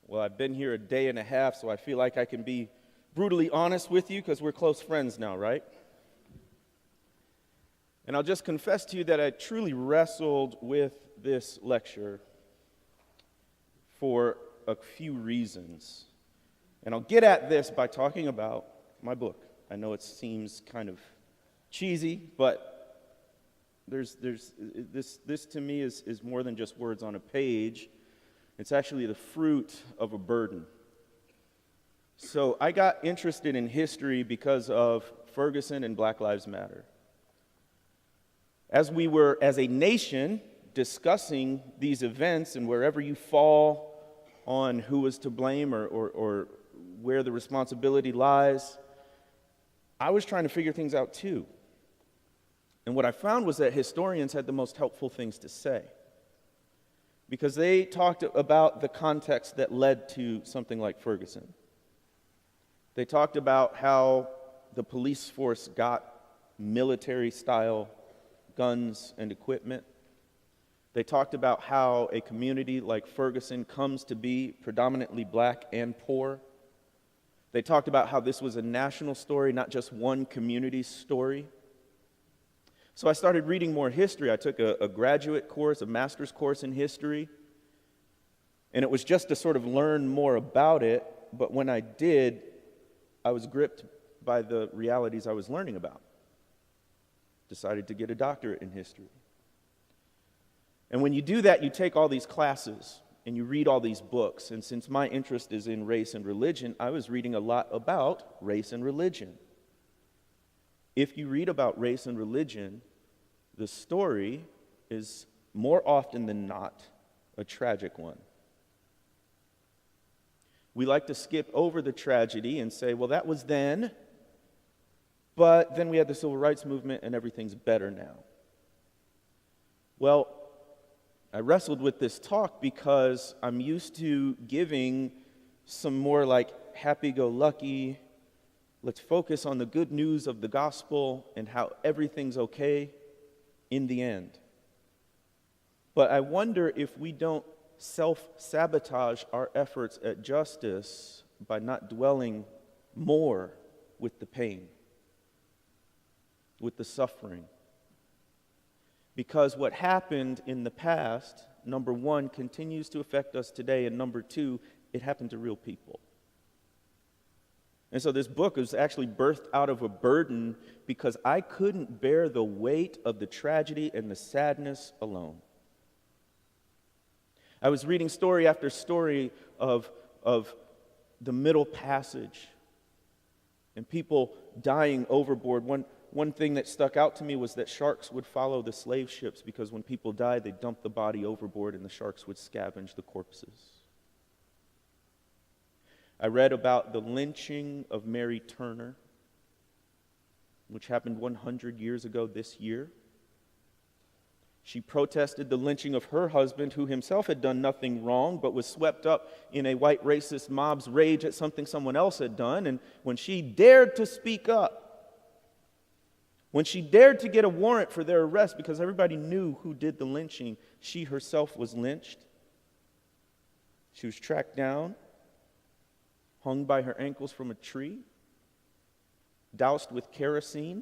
Well, I've been here a day and a half, so I feel like I can be brutally honest with you because we're close friends now, right? And I'll just confess to you that I truly wrestled with this lecture for a few reasons. And I'll get at this by talking about my book. I know it seems kind of cheesy, but this to me is more than just words on a page. It's actually the fruit of a burden. So I got interested in history because of Ferguson and Black Lives Matter. As we were, as a nation, discussing these events and wherever you fall on who was to blame or where the responsibility lies, I was trying to figure things out too. And what I found was that historians had the most helpful things to say, because they talked about the context that led to something like Ferguson. They talked about how the police force got military-style guns and equipment. They talked about how a community like Ferguson comes to be predominantly black and poor. They talked about how this was a national story, not just one community's story. So I started reading more history. I took a graduate course, a master's course in history, and it was just to sort of learn more about it, but when I did, I was gripped by the realities I was learning about. Decided to get a doctorate in history. And when you do that, you take all these classes and you read all these books, and since my interest is in race and religion, I was reading a lot about race and religion. If you read about race and religion, the story is more often than not a tragic one. We like to skip over the tragedy and say, well, that was then, but then we had the civil rights movement and everything's better now. Well, I wrestled with this talk because I'm used to giving some more like happy-go-lucky, let's focus on the good news of the gospel and how everything's okay in the end. But I wonder if we don't self-sabotage our efforts at justice by not dwelling more with the pain, with the suffering. Because what happened in the past, number one, continues to affect us today, and number two, it happened to real people. And so this book was actually birthed out of a burden because I couldn't bear the weight of the tragedy and the sadness alone. I was reading story after story of the Middle Passage and people dying overboard. One thing that stuck out to me was that sharks would follow the slave ships because when people died, they dumped the body overboard and the sharks would scavenge the corpses. I read about the lynching of Mary Turner, which happened 100 years ago this year. She protested the lynching of her husband, who himself had done nothing wrong, but was swept up in a white racist mob's rage at something someone else had done. And when she dared to speak up, when she dared to get a warrant for their arrest because everybody knew who did the lynching, she herself was lynched. She was tracked down, hung by her ankles from a tree, doused with kerosene,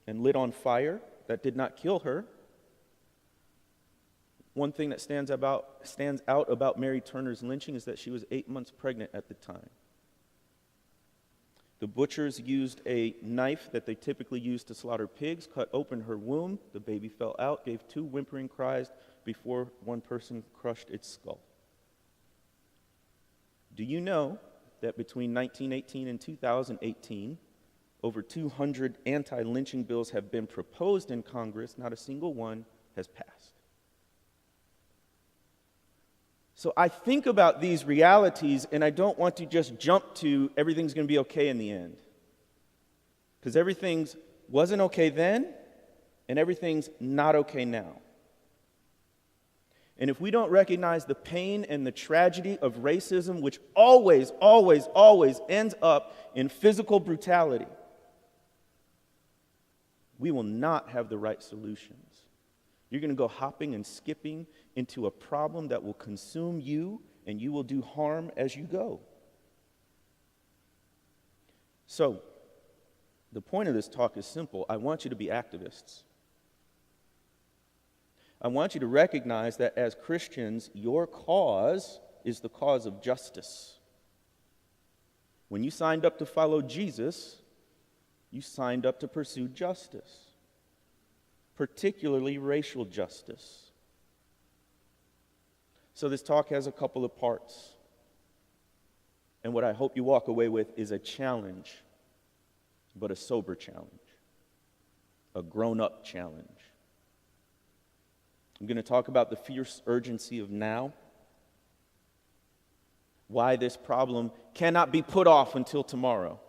and lit on fire. That did not kill her. One thing that stands out about Mary Turner's lynching is that she was 8 months pregnant at the time. The butchers used a knife that they typically use to slaughter pigs, cut open her womb. The baby fell out, gave 2 whimpering cries before one person crushed its skull. Do you know that between 1918 and 2018, over 200 anti-lynching bills have been proposed in Congress? Not a single one has passed. So I think about these realities, and I don't want to just jump to everything's going to be okay in the end. Because everything's wasn't okay then, and everything's not okay now. And if we don't recognize the pain and the tragedy of racism, which always, always, always ends up in physical brutality, we will not have the right solutions. You're going to go hopping and skipping into a problem that will consume you and you will do harm as you go. So, the point of this talk is simple. I want you to be activists. I want you to recognize that as Christians, your cause is the cause of justice. When you signed up to follow Jesus, you signed up to pursue justice, particularly racial justice. So this talk has a couple of parts. And what I hope you walk away with is a challenge, but a sober challenge, a grown-up challenge. I'm going to talk about the fierce urgency of now, why this problem cannot be put off until tomorrow.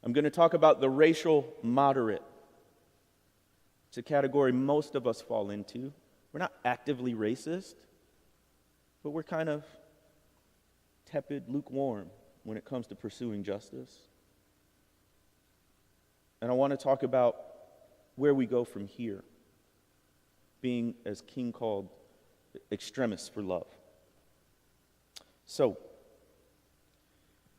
I'm going to talk about the racial moderate. It's a category most of us fall into. We're not actively racist, but we're kind of tepid, lukewarm when it comes to pursuing justice. And I want to talk about where we go from here, being, as King called, extremists for love. So,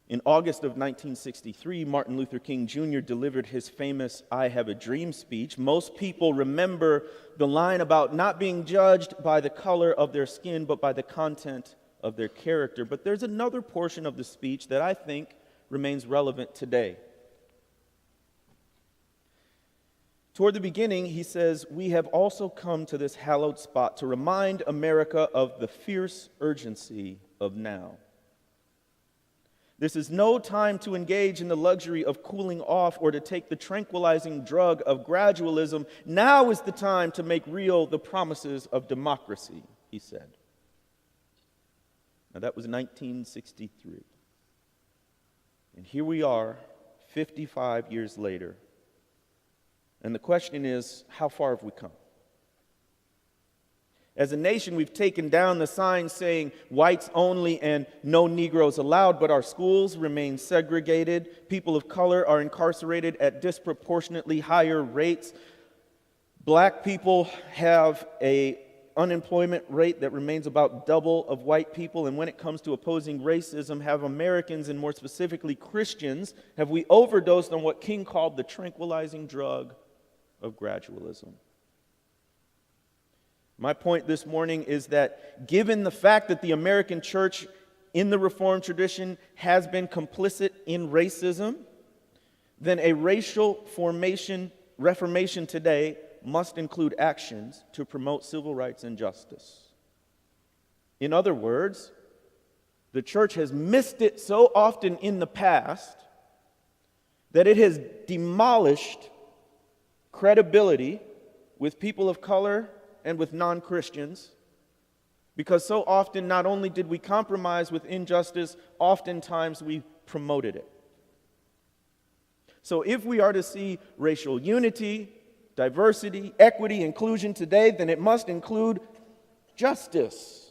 in August of 1963, Martin Luther King Jr. delivered his famous "I Have a Dream" speech. Most people remember the line about not being judged by the color of their skin, but by the content of their character. But there's another portion of the speech that I think remains relevant today. Toward the beginning, he says, "We have also come to this hallowed spot to remind America of the fierce urgency of now. This is no time to engage in the luxury of cooling off or to take the tranquilizing drug of gradualism. Now is the time to make real the promises of democracy," he said. Now that was 1963. And here we are, 55 years later. And the question is, how far have we come? As a nation, we've taken down the signs saying whites only and no Negroes allowed, but our schools remain segregated. People of color are incarcerated at disproportionately higher rates. Black people have an unemployment rate that remains about double of white people. And when it comes to opposing racism, have Americans, and more specifically Christians, have we overdosed on what King called the tranquilizing drug of gradualism? My point this morning is that given the fact that the American church in the Reformed tradition has been complicit in racism, then a racial reformation today must include actions to promote civil rights and justice. In other words, the church has missed it so often in the past that it has demolished credibility with people of color and with non-Christians, because so often not only did we compromise with injustice, oftentimes we promoted it. So if we are to see racial unity, diversity, equity, inclusion today, then it must include justice.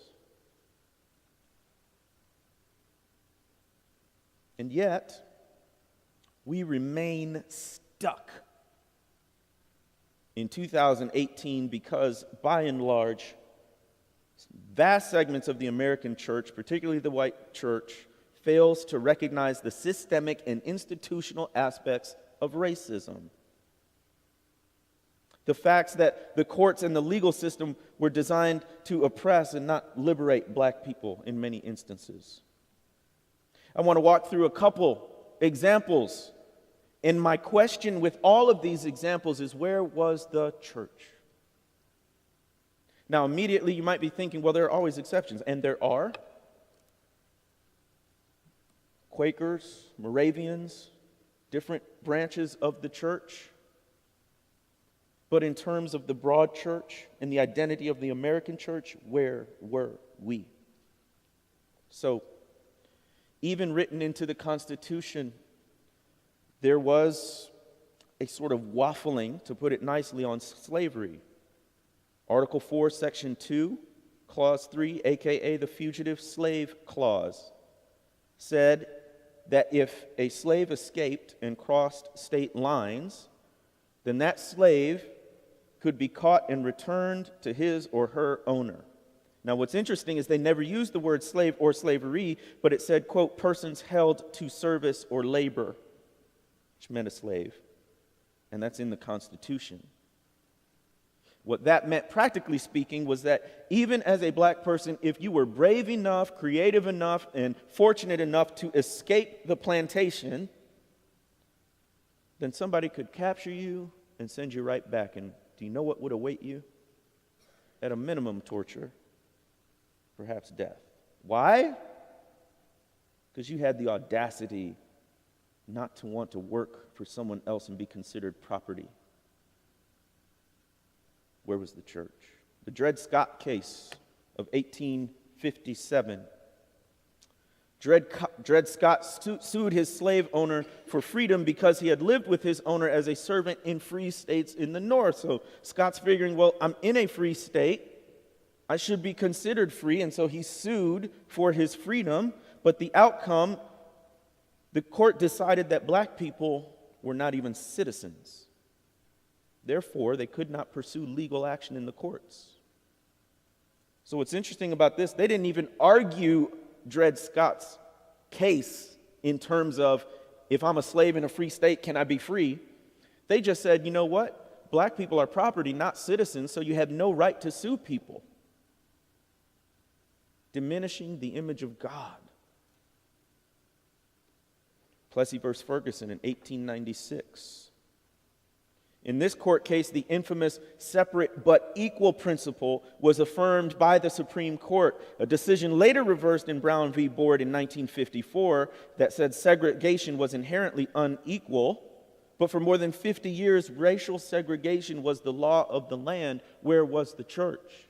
And yet, we remain stuck in 2018 because, by and large, vast segments of the American church, particularly the white church, fails to recognize the systemic and institutional aspects of racism. The facts that the courts and the legal system were designed to oppress and not liberate black people in many instances. I want to walk through a couple examples. And my question with all of these examples is, where was the church? Now, immediately you might be thinking, well, there are always exceptions. And there are. Quakers, Moravians, different branches of the church. But in terms of the broad church and the identity of the American church, where were we? So, even written into the Constitution, there was a sort of waffling, to put it nicely, on slavery. Article 4, Section 2, Clause 3, aka the Fugitive Slave Clause, said that if a slave escaped and crossed state lines, then that slave could be caught and returned to his or her owner. Now, what's interesting is they never used the word slave or slavery, but it said, quote, persons held to service or labor, which meant a slave. And that's in the Constitution. What that meant, practically speaking, was that even as a black person, if you were brave enough, creative enough, and fortunate enough to escape the plantation, then somebody could capture you and send you right back. And do you know what would await you? At a minimum, torture, perhaps death. Why? Because you had the audacity not to want to work for someone else and be considered property. Where was the church? The Dred Scott case of 1857. Dred Scott sued his slave owner for freedom because he had lived with his owner as a servant in free states in the North. So Scott's figuring, well, I'm in a free state. I should be considered free. And so he sued for his freedom. But the outcome, the court decided that black people were not even citizens. Therefore, they could not pursue legal action in the courts. So what's interesting about this, they didn't even argue Dred Scott's case in terms of, if I'm a slave in a free state, can I be free? They just said, you know what? Black people are property, not citizens, so you have no right to sue people. Diminishing the image of God. Plessy versus Ferguson in 1896. In this court case, the infamous separate but equal principle was affirmed by the Supreme Court, a decision later reversed in Brown v. Board in 1954 that said segregation was inherently unequal, but for more than 50 years, racial segregation was the law of the land. Where was the church?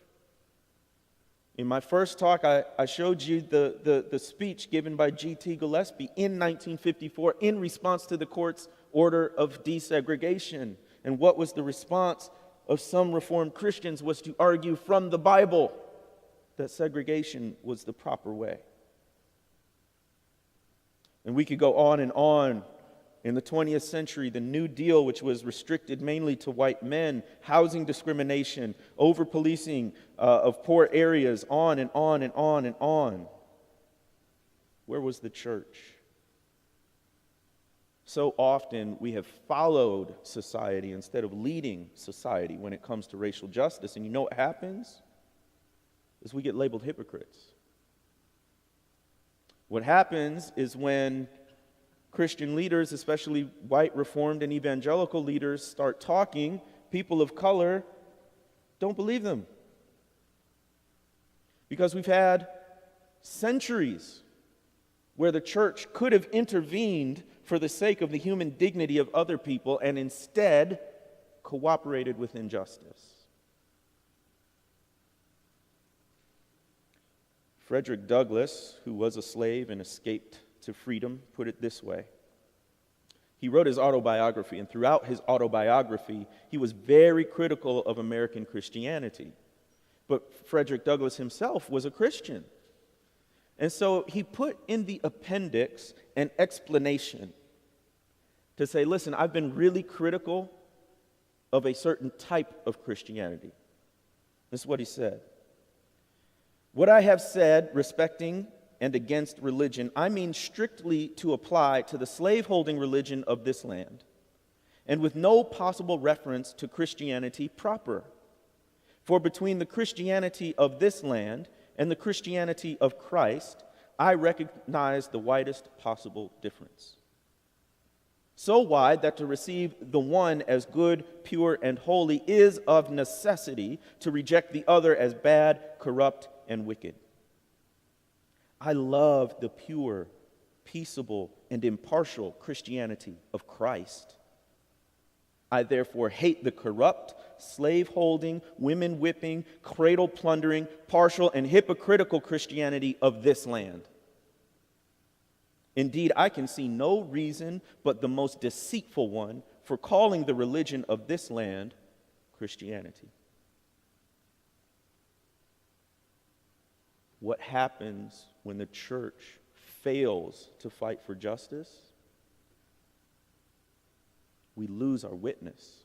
In my first talk, I showed you the speech given by G.T. Gillespie in 1954 in response to the court's order of desegregation. And what was the response of some Reformed Christians was to argue from the Bible that segregation was the proper way. And we could go on and on. In the 20th century, the New Deal, which was restricted mainly to white men, housing discrimination, over-policing of poor areas, on and on and on and on. Where was the church? So often we have followed society instead of leading society when it comes to racial justice. And you know what happens? Is we get labeled hypocrites. What happens is when Christian leaders, especially white, Reformed, and evangelical leaders, start talking, people of color don't believe them. Because we've had centuries where the church could have intervened for the sake of the human dignity of other people and instead cooperated with injustice. Frederick Douglass, who was a slave and escaped to freedom, put it this way. He wrote his autobiography, and throughout his autobiography, he was very critical of American Christianity. But Frederick Douglass himself was a Christian. And so he put in the appendix an explanation to say, listen, I've been really critical of a certain type of Christianity. This is what he said. What I have said respecting and against religion, I mean strictly to apply to the slaveholding religion of this land, and with no possible reference to Christianity proper. For between the Christianity of this land and the Christianity of Christ, I recognize the widest possible difference. So wide that to receive the one as good, pure, and holy is of necessity to reject the other as bad, corrupt, and wicked. I love the pure, peaceable, and impartial Christianity of Christ. I therefore hate the corrupt, slave-holding, women-whipping, cradle-plundering, partial, and hypocritical Christianity of this land. Indeed, I can see no reason but the most deceitful one for calling the religion of this land Christianity. What happens when the church fails to fight for justice? We lose our witness.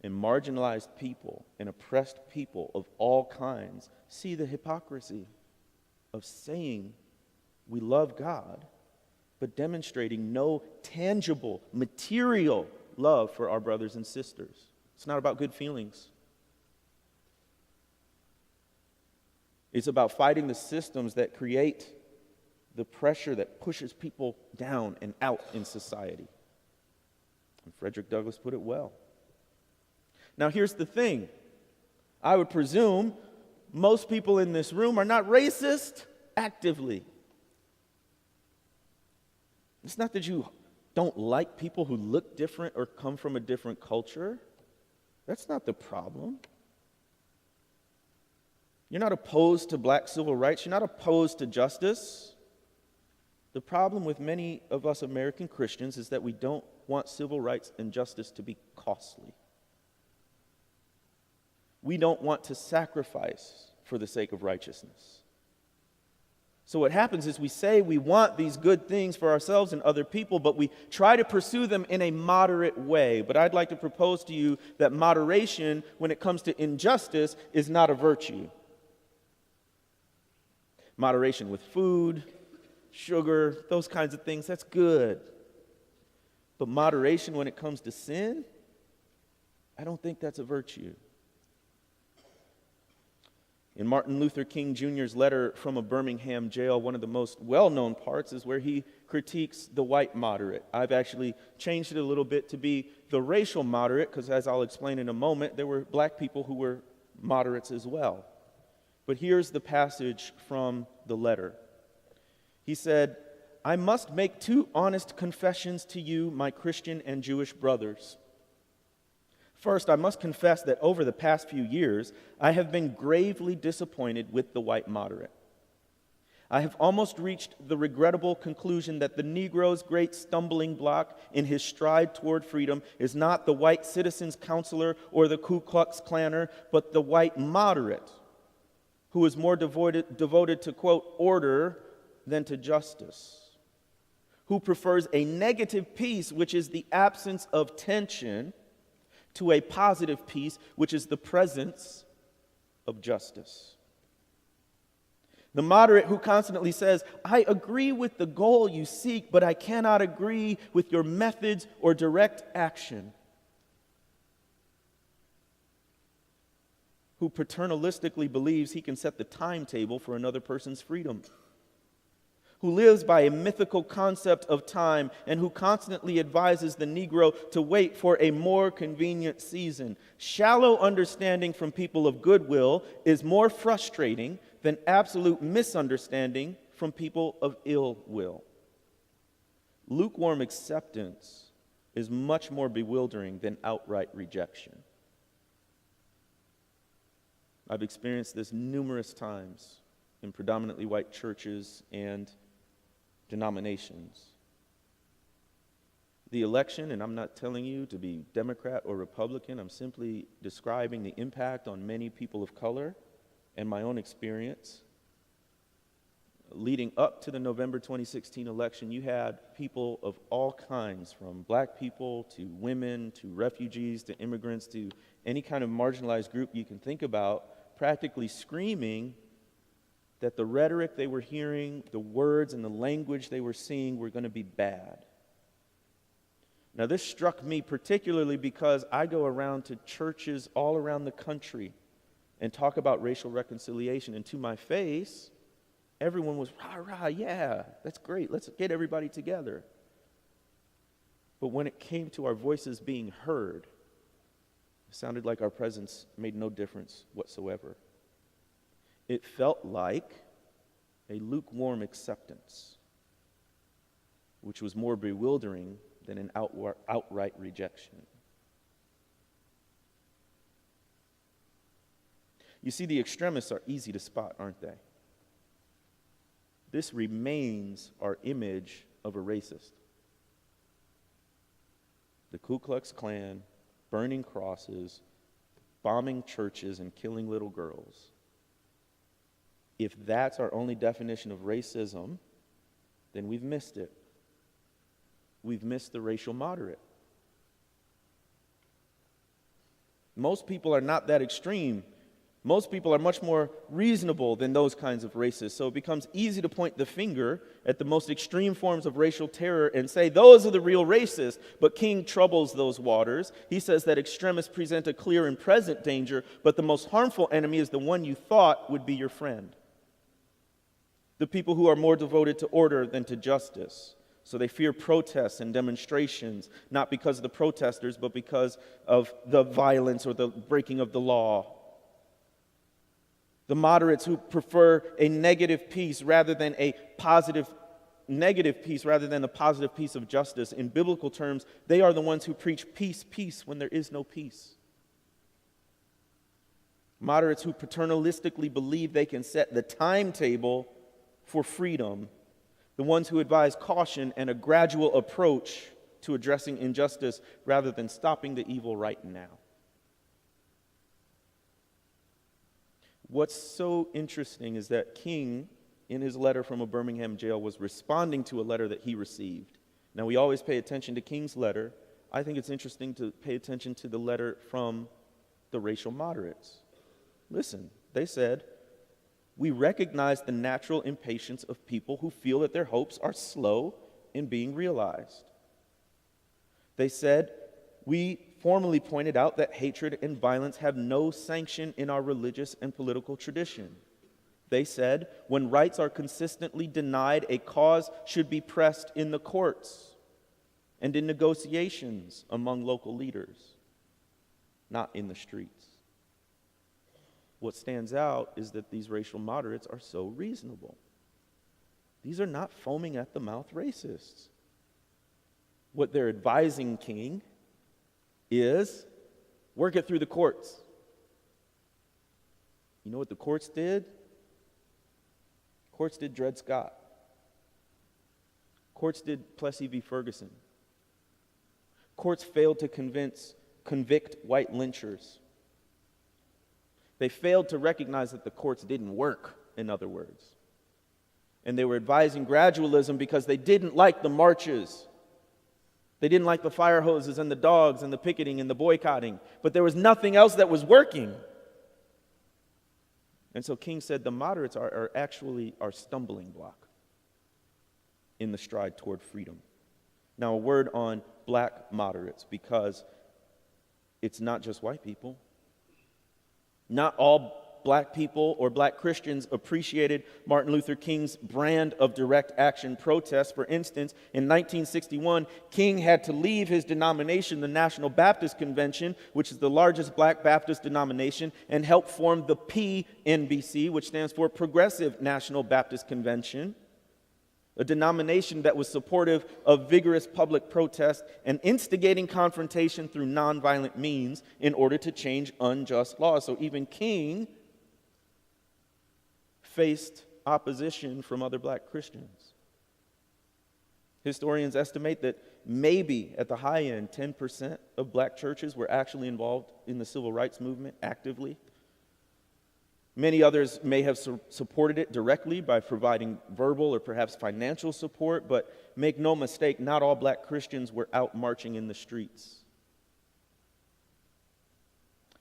and marginalized people and oppressed people of all kinds see the hypocrisy of saying we love God, but demonstrating no tangible, material love for our brothers and sisters. It's not about good feelings. It's about fighting the systems that create the pressure that pushes people down and out in society. And Frederick Douglass put it well. Now, here's the thing. I would presume most people in this room are not racist actively. It's not that you don't like people who look different or come from a different culture. That's not the problem. You're not opposed to black civil rights. You're not opposed to justice. The problem with many of us American Christians is that we don't want civil rights and justice to be costly. We don't want to sacrifice for the sake of righteousness. So what happens is we say we want these good things for ourselves and other people, but we try to pursue them in a moderate way. But I'd like to propose to you that moderation, when it comes to injustice, is not a virtue. Moderation with food, sugar, those kinds of things, that's good. But moderation when it comes to sin, I don't think that's a virtue. In Martin Luther King Jr.'s letter from a Birmingham jail, one of the most well-known parts is where he critiques the white moderate. I've actually changed it a little bit to be the racial moderate, because as I'll explain in a moment, there were black people who were moderates as well. But here's the passage from the letter. He said, "I must make two honest confessions to you, my Christian and Jewish brothers. First, I must confess that over the past few years, I have been gravely disappointed with the white moderate. I have almost reached the regrettable conclusion that the Negro's great stumbling block in his stride toward freedom is not the white citizen's counselor or the Ku Klux Klanner, but the white moderate, who is more devoted to, quote, order than to justice, who prefers a negative peace, which is the absence of tension, to a positive peace, which is the presence of justice. The moderate who constantly says, I agree with the goal you seek, but I cannot agree with your methods or direct action. Who paternalistically believes he can set the timetable for another person's freedom. Who lives by a mythical concept of time and who constantly advises the Negro to wait for a more convenient season. Shallow understanding from people of goodwill is more frustrating than absolute misunderstanding from people of ill will. Lukewarm acceptance is much more bewildering than outright rejection. I've experienced this numerous times in predominantly white churches and denominations. The election, and I'm not telling you to be Democrat or Republican, I'm simply describing the impact on many people of color and my own experience. Leading up to the November 2016 election, you had people of all kinds, from black people to women to refugees to immigrants to any kind of marginalized group you can think about, practically screaming that the rhetoric they were hearing, the words and the language they were seeing were going to be bad. Now, this struck me particularly because I go around to churches all around the country and talk about racial reconciliation, and to my face, everyone was, rah, rah, yeah, that's great, let's get everybody together. But when it came to our voices being heard, it sounded like our presence made no difference whatsoever. It felt like a lukewarm acceptance, which was more bewildering than an outright rejection. You see, the extremists are easy to spot, aren't they? This remains our image of a racist. The Ku Klux Klan, burning crosses, bombing churches, and killing little girls. If that's our only definition of racism, then we've missed it. We've missed the racial moderate. Most people are not that extreme. Most people are much more reasonable than those kinds of racists. So it becomes easy to point the finger at the most extreme forms of racial terror and say, those are the real racists. But King troubles those waters. He says that extremists present a clear and present danger, but the most harmful enemy is the one you thought would be your friend. The people who are more devoted to order than to justice. So they fear protests and demonstrations, not because of the protesters, but because of the violence or the breaking of the law. The moderates who prefer a negative peace rather than a positive peace of justice. In biblical terms, they are the ones who preach peace, peace when there is no peace. Moderates who paternalistically believe they can set the timetable for freedom. The ones who advise caution and a gradual approach to addressing injustice rather than stopping the evil right now. What's so interesting is that King, in his letter from a Birmingham jail, was responding to a letter that he received. Now, we always pay attention to King's letter. I think it's interesting to pay attention to the letter from the racial moderates. Listen, they said, "We recognize the natural impatience of people who feel that their hopes are slow in being realized." They said, "We formally pointed out that hatred and violence have no sanction in our religious and political tradition." They said, "When rights are consistently denied, a cause should be pressed in the courts and in negotiations among local leaders, not in the streets." What stands out is that these racial moderates are so reasonable. These are not foaming at the mouth racists. What they're advising King is work it through the courts. You know what the courts did? Courts did Dred Scott. Courts did Plessy v. Ferguson. Courts failed to convict white lynchers. They failed to recognize that the courts didn't work, in other words. And they were advising gradualism because they didn't like the marches. They didn't like the fire hoses and the dogs and the picketing and the boycotting. But there was nothing else that was working. And so King said the moderates are actually our stumbling block in the stride toward freedom. Now, a word on black moderates, because it's not just white people. Not all black people or black Christians appreciated Martin Luther King's brand of direct action protest. For instance, in 1961, King had to leave his denomination, the National Baptist Convention, which is the largest black Baptist denomination, and help form the PNBC, which stands for Progressive National Baptist Convention, a denomination that was supportive of vigorous public protest and instigating confrontation through nonviolent means in order to change unjust laws. So even King faced opposition from other black Christians. Historians estimate that maybe at the high end, 10% of black churches were actually involved in the civil rights movement actively. Many others may have supported it directly by providing verbal or perhaps financial support, but make no mistake, not all black Christians were out marching in the streets.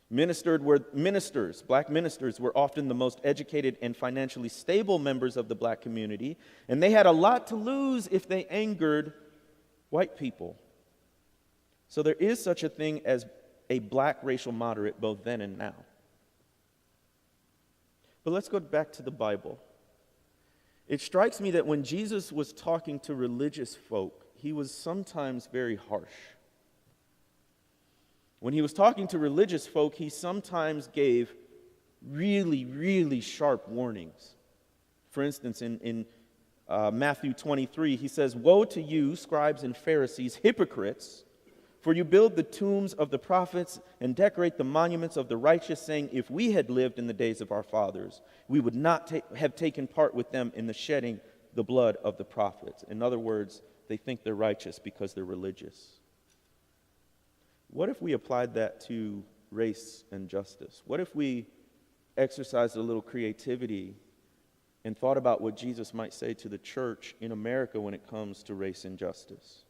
Black ministers were often the most educated and financially stable members of the black community, and they had a lot to lose if they angered white people. So there is such a thing as a black racial moderate both then and now. But let's go back to the Bible. It strikes me that when Jesus was talking to religious folk, he was sometimes very harsh. When he was talking to religious folk, he sometimes gave really, really sharp warnings. For instance, in Matthew 23, he says, "Woe to you, scribes and Pharisees, hypocrites, for you build the tombs of the prophets and decorate the monuments of the righteous, saying, if we had lived in the days of our fathers, we would not have taken part with them in the shedding the blood of the prophets." In other words, they think they're righteous because they're religious. What if we applied that to race and justice? What if we exercised a little creativity and thought about what Jesus might say to the church in America when it comes to race and justice?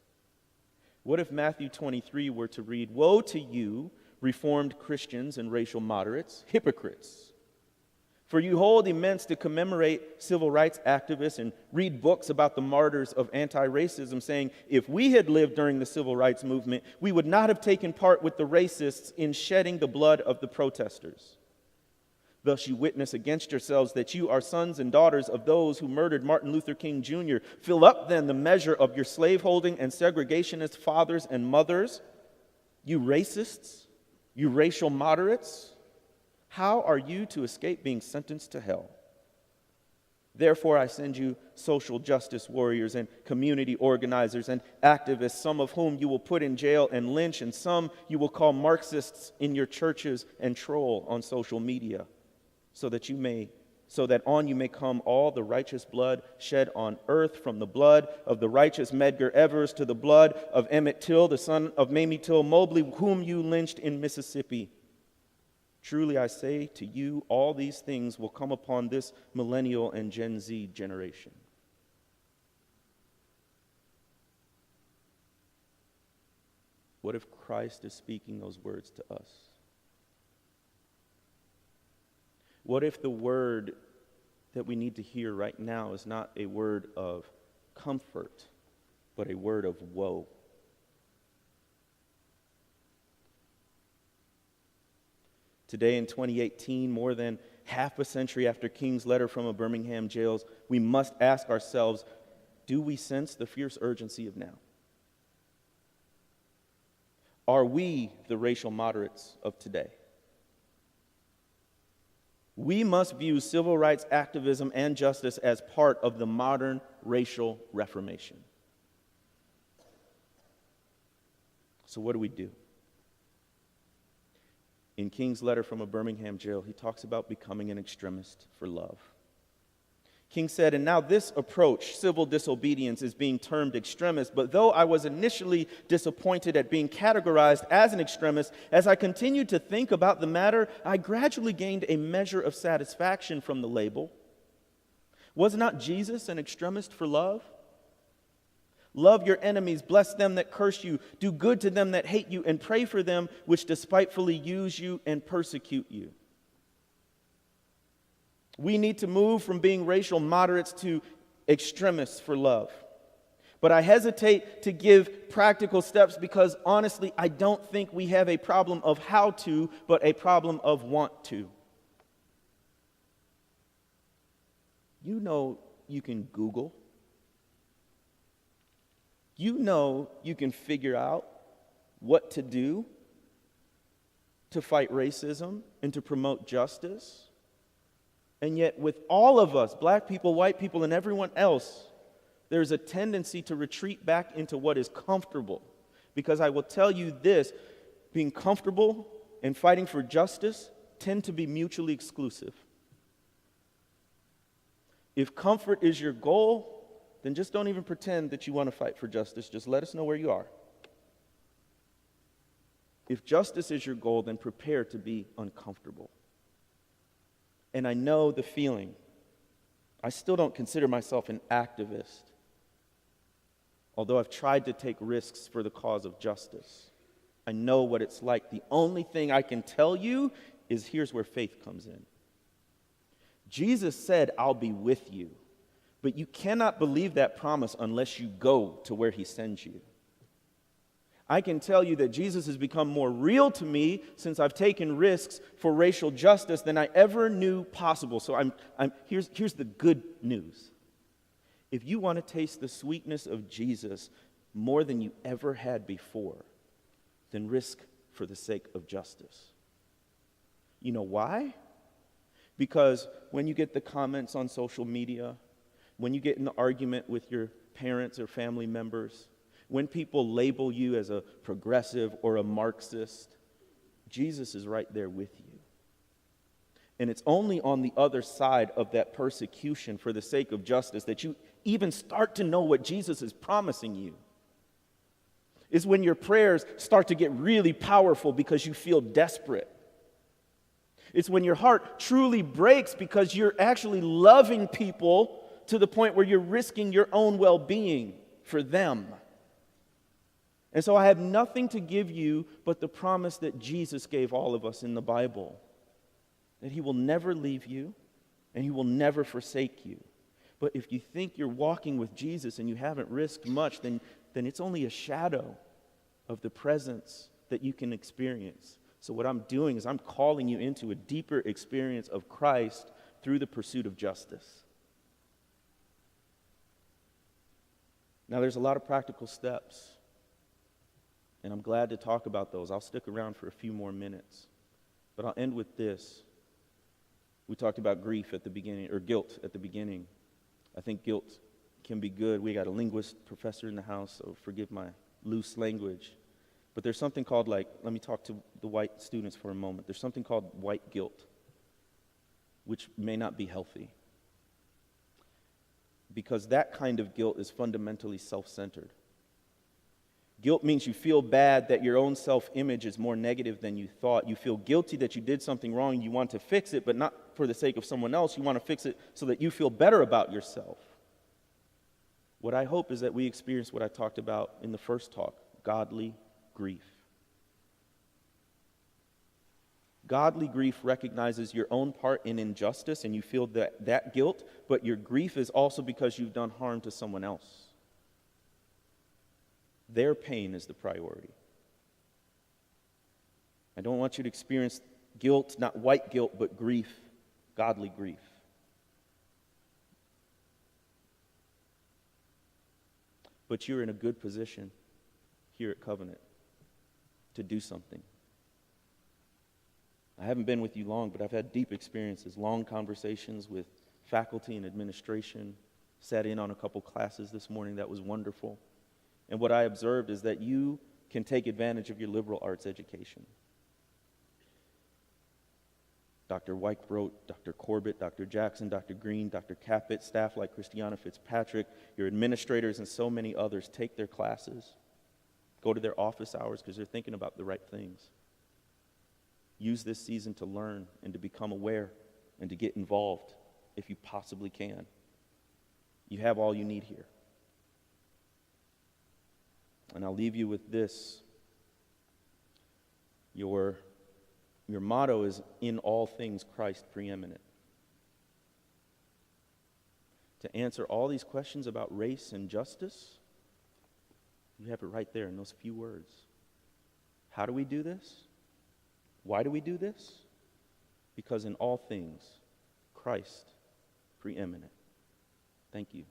What if Matthew 23 were to read, "Woe to you, Reformed Christians and racial moderates, hypocrites. For you hold immense to commemorate civil rights activists and read books about the martyrs of anti-racism, saying, if we had lived during the civil rights movement, we would not have taken part with the racists in shedding the blood of the protesters. Thus you witness against yourselves that you are sons and daughters of those who murdered Martin Luther King Jr. Fill up then the measure of your slaveholding and segregationist fathers and mothers, you racists, you racial moderates. How are you to escape being sentenced to hell? Therefore, I send you social justice warriors and community organizers and activists, some of whom you will put in jail and lynch, and some you will call Marxists in your churches and troll on social media, so that on you may come all the righteous blood shed on earth, from the blood of the righteous Medgar Evers to the blood of Emmett Till, the son of Mamie Till Mobley, whom you lynched in Mississippi. Truly I say to you, all these things will come upon this millennial and Gen Z generation. What if Christ is speaking those words to us? What if the word that we need to hear right now is not a word of comfort, but a word of woe? Today in 2018, more than half a century after King's letter from a Birmingham jails, we must ask ourselves, do we sense the fierce urgency of now? Are we the racial moderates of today? We must view civil rights activism and justice as part of the modern racial reformation. So what do we do? In King's letter from a Birmingham jail, he talks about becoming an extremist for love. King said, and now this approach, civil disobedience, is being termed extremist, but though I was initially disappointed at being categorized as an extremist, as I continued to think about the matter, I gradually gained a measure of satisfaction from the label. Was not Jesus an extremist for love? Love your enemies, bless them that curse you, do good to them that hate you, and pray for them which despitefully use you and persecute you. We need to move from being racial moderates to extremists for love. But I hesitate to give practical steps because honestly, I don't think we have a problem of how to, but a problem of want to. You know you can Google. You know you can figure out what to do to fight racism and to promote justice. And yet with all of us, black people, white people, and everyone else, there's a tendency to retreat back into what is comfortable. Because I will tell you this, being comfortable and fighting for justice tend to be mutually exclusive. If comfort is your goal, then just don't even pretend that you want to fight for justice. Just let us know where you are. If justice is your goal, then prepare to be uncomfortable. And I know the feeling. I still don't consider myself an activist, although I've tried to take risks for the cause of justice. I know what it's like. The only thing I can tell you is here's where faith comes in. Jesus said, I'll be with you. But you cannot believe that promise unless you go to where he sends you. I can tell you that Jesus has become more real to me since I've taken risks for racial justice than I ever knew possible. So here's the good news. If you want to taste the sweetness of Jesus more than you ever had before, then risk for the sake of justice. You know why? Because when you get the comments on social media, when you get in the argument with your parents or family members, when people label you as a progressive or a Marxist, Jesus is right there with you. And it's only on the other side of that persecution for the sake of justice that you even start to know what Jesus is promising you. It's when your prayers start to get really powerful because you feel desperate. It's when your heart truly breaks because you're actually loving people to the point where you're risking your own well-being for them. And so I have nothing to give you but the promise that Jesus gave all of us in the Bible, that he will never leave you and he will never forsake you. But if you think you're walking with Jesus and you haven't risked much, then it's only a shadow of the presence that you can experience. So what I'm doing is I'm calling you into a deeper experience of Christ through the pursuit of justice. Now, there's a lot of practical steps, and I'm glad to talk about those. I'll stick around for a few more minutes, but I'll end with this. We talked about grief at the beginning, or guilt at the beginning. I think guilt can be good. We got a linguist professor in the house, so forgive my loose language. But there's something called, let me talk to the white students for a moment. There's something called white guilt, which may not be healthy. Because that kind of guilt is fundamentally self-centered. Guilt means you feel bad that your own self-image is more negative than you thought. You feel guilty that you did something wrong. You want to fix it, but not for the sake of someone else. You want to fix it so that you feel better about yourself. What I hope is that we experience what I talked about in the first talk, godly grief. Godly grief recognizes your own part in injustice, and you feel that guilt, but your grief is also because you've done harm to someone else. Their pain is the priority. I don't want you to experience guilt, not white guilt, but grief, godly grief. But you're in a good position here at Covenant to do something. I haven't been with you long, but I've had deep experiences, long conversations with faculty and administration, sat in on a couple classes this morning. That was wonderful. And what I observed is that you can take advantage of your liberal arts education. Dr. Wyke wrote, Dr. Corbett, Dr. Jackson, Dr. Green, Dr. Caput, staff like Christiana Fitzpatrick, your administrators and so many others take their classes. Go to their office hours because they're thinking about the right things. Use this season to learn and to become aware and to get involved if you possibly can. You have all you need here. And I'll leave you with this. Your motto is, in all things Christ preeminent. To answer all these questions about race and justice, you have it right there in those few words. How do we do this? Why do we do this? Because in all things, Christ preeminent. Thank you.